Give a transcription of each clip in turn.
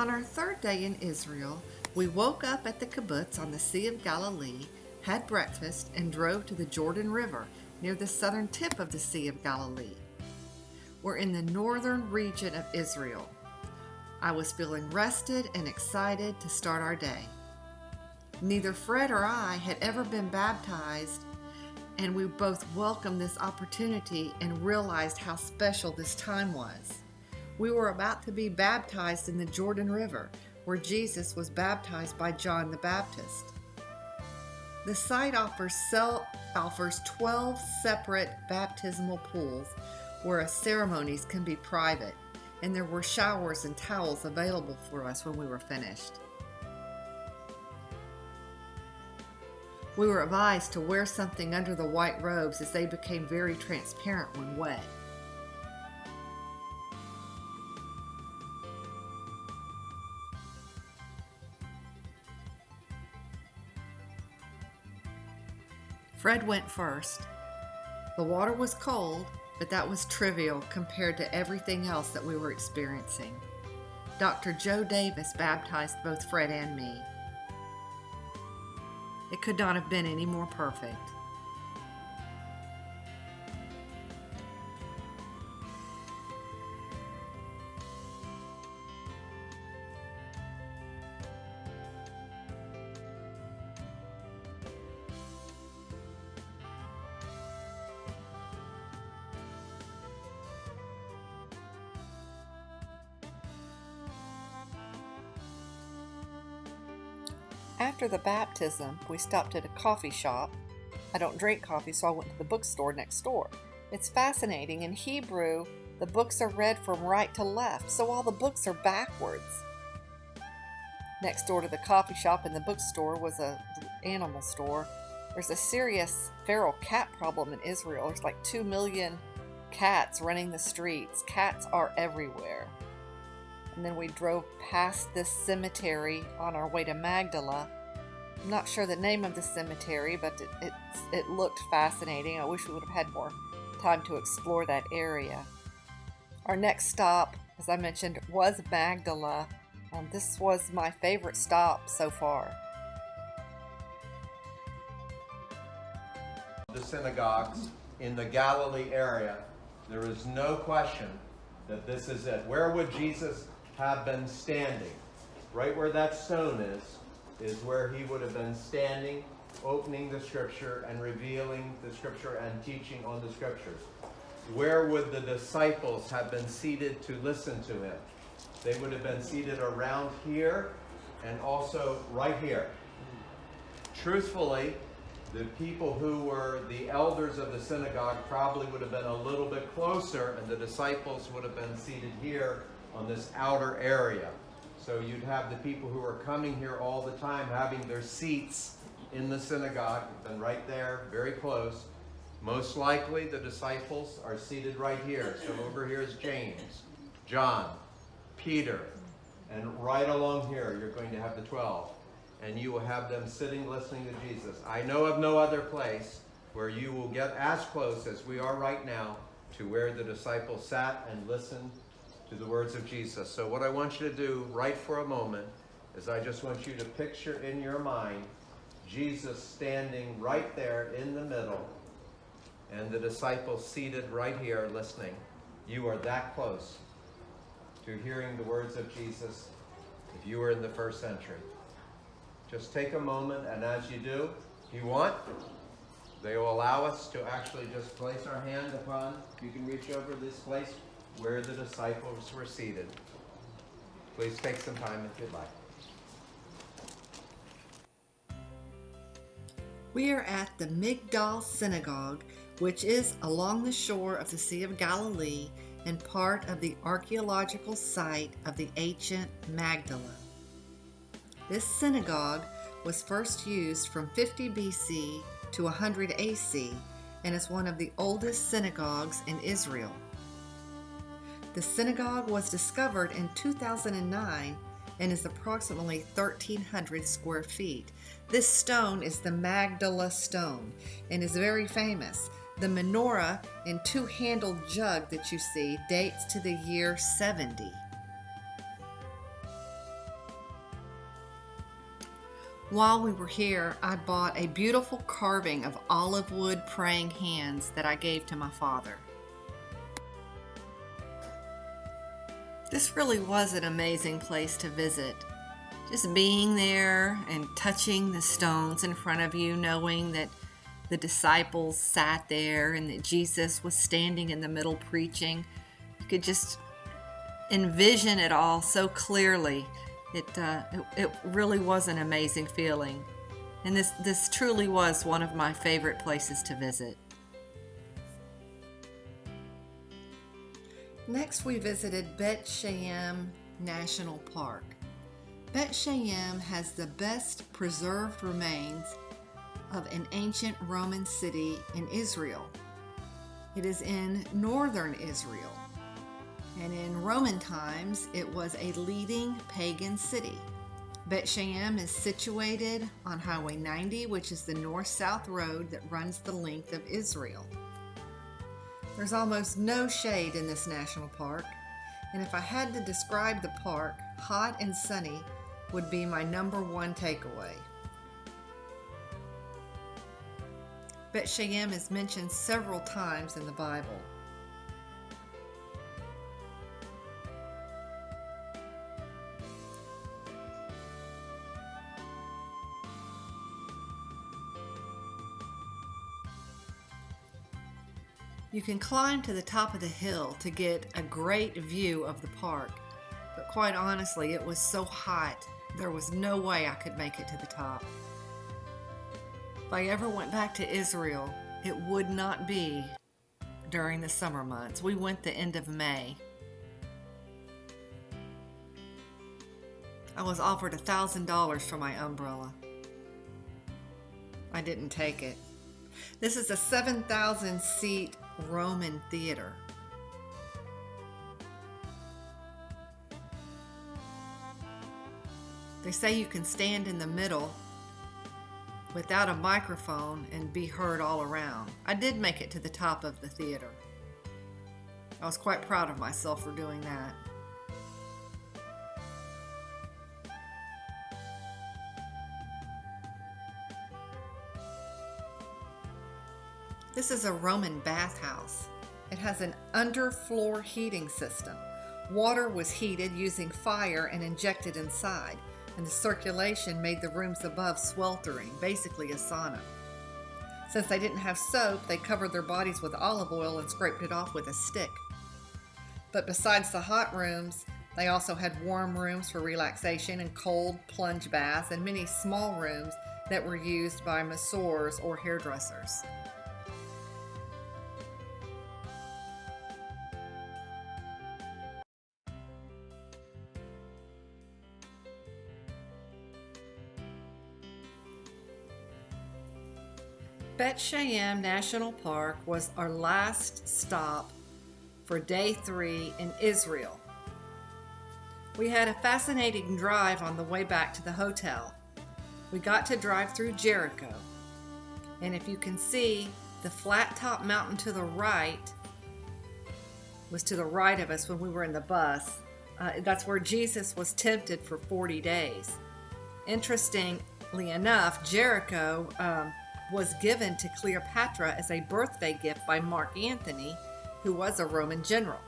On our third day in Israel, we woke up at the kibbutz on the Sea of Galilee, had breakfast, and drove to the Jordan River near the southern tip of the Sea of Galilee. We're in the northern region of Israel. I was feeling rested and excited to start our day. Neither Fred or I had ever been baptized, and we both welcomed this opportunity and realized how special this time was. We were about to be baptized in the Jordan River, where Jesus was baptized by John the Baptist. The site offers 12 separate baptismal pools where ceremonies can be private, and there were showers and towels available for us when we were finished. We were advised to wear something under the white robes as they became very transparent when wet. Fred went first. The water was cold, but that was trivial compared to everything else that we were experiencing. Dr. Joe Davis baptized both Fred and me. It could not have been any more perfect. After the baptism, we stopped at a coffee shop. I don't drink coffee, so I went to the bookstore next door. It's fascinating. In Hebrew, the books are read from right to left, so all the books are backwards. Next door to the coffee shop and the bookstore was an animal store. There's a serious feral cat problem in Israel. There's like 2 million cats running the streets. Cats are everywhere. And then we drove past this cemetery on our way to Magdala. I'm not sure the name of the cemetery, but it looked fascinating. I wish we would have had more time to explore that area. Our next stop, as I mentioned, was Magdala. This was my favorite stop so far. The synagogues in the Galilee area, there is no question that this is it. Where would Jesus have been standing? Right where that stone is where he would have been standing, opening the scripture and revealing the scripture and teaching on the scriptures. Where would the disciples have been seated to listen to him? They would have been seated around here and also right here. Truthfully, the people who were the elders of the synagogue probably would have been a little bit closer, and the disciples would have been seated here on this outer area. So you'd have the people who are coming here all the time having their seats in the synagogue, and right there, very close. Most likely the disciples are seated right here. So over here is James, John, Peter, and right along here you're going to have the 12. And you will have them sitting listening to Jesus. I know of no other place where you will get as close as we are right now to where the disciples sat and listened to the words of Jesus. So what I want you to do right for a moment is I just want you to picture in your mind Jesus standing right there in the middle and the disciples seated right here listening. You are that close to hearing the words of Jesus if you were in the first century. Just take a moment, and as you do, if you want, they will allow us to actually just place our hand upon, you can reach over this place where the disciples were seated. Please take some time if you'd like. We are at the Magdala Synagogue, which is along the shore of the Sea of Galilee and part of the archaeological site of the ancient Magdala. This synagogue was first used from 50 BC to 100 AC and is one of the oldest synagogues in Israel. The synagogue was discovered in 2009 and is approximately 1,300 square feet. This stone is the Magdala stone and is very famous. The menorah and two-handled jug that you see dates to the year 70. While we were here, I bought a beautiful carving of olive wood praying hands that I gave to my father. This really was an amazing place to visit. Just being there and touching the stones in front of you, knowing that the disciples sat there and that Jesus was standing in the middle preaching. You could just envision it all so clearly. It really was an amazing feeling. And this truly was one of my favorite places to visit. Next, we visited Beit National Park. Beit has the best preserved remains of an ancient Roman city in Israel. It is in northern Israel, and in Roman times it was a leading pagan city. Beit is situated on Highway 90, which is the north-south road that runs the length of Israel. There's almost no shade in this national park, and if I had to describe the park, hot and sunny would be my number one takeaway. Beit is mentioned several times in the Bible. You can climb to the top of the hill to get a great view of the park, but quite honestly, it was so hot, there was no way I could make it to the top. If I ever went back to Israel, it would not be during the summer months. We went the end of May. I was offered $1,000 for my umbrella. I didn't take it. This is a 7,000-seat Roman theater. They say you can stand in the middle without a microphone and be heard all around. I did make it to the top of the theater. I was quite proud of myself for doing that. This is a Roman bathhouse. It has an underfloor heating system. Water was heated using fire and injected inside, and the circulation made the rooms above sweltering, basically a sauna. Since they didn't have soap, they covered their bodies with olive oil and scraped it off with a stick. But besides the hot rooms, they also had warm rooms for relaxation and cold plunge baths and many small rooms that were used by masseurs or hairdressers. Beit National Park was our last stop for day 3 in Israel. We had a fascinating drive on the way back to the hotel. We got to drive through Jericho, and if you can see, the flat top mountain to the right was to the right of us when we were in the bus. That's where Jesus was tempted for 40 days. Interestingly enough, Jericho was given to Cleopatra as a birthday gift by Mark Antony, who was a Roman general.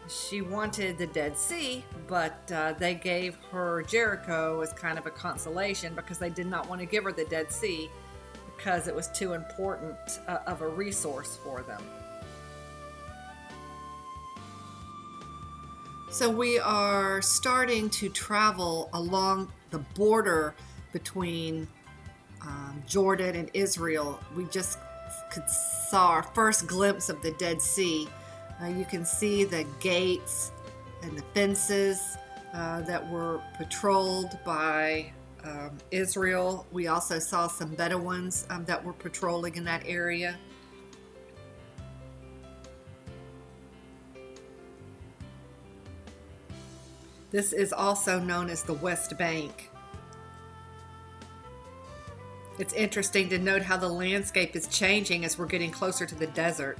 She wanted the Dead Sea, but they gave her Jericho as kind of a consolation because they did not want to give her the Dead Sea because it was too important of a resource for them. So we are starting to travel along the border between Jordan and Israel. We just saw our first glimpse of the Dead Sea. You can see the gates and the fences that were patrolled by Israel. We also saw some Bedouins that were patrolling in that area. This is also known as the West Bank. It's interesting to note how the landscape is changing as we're getting closer to the desert.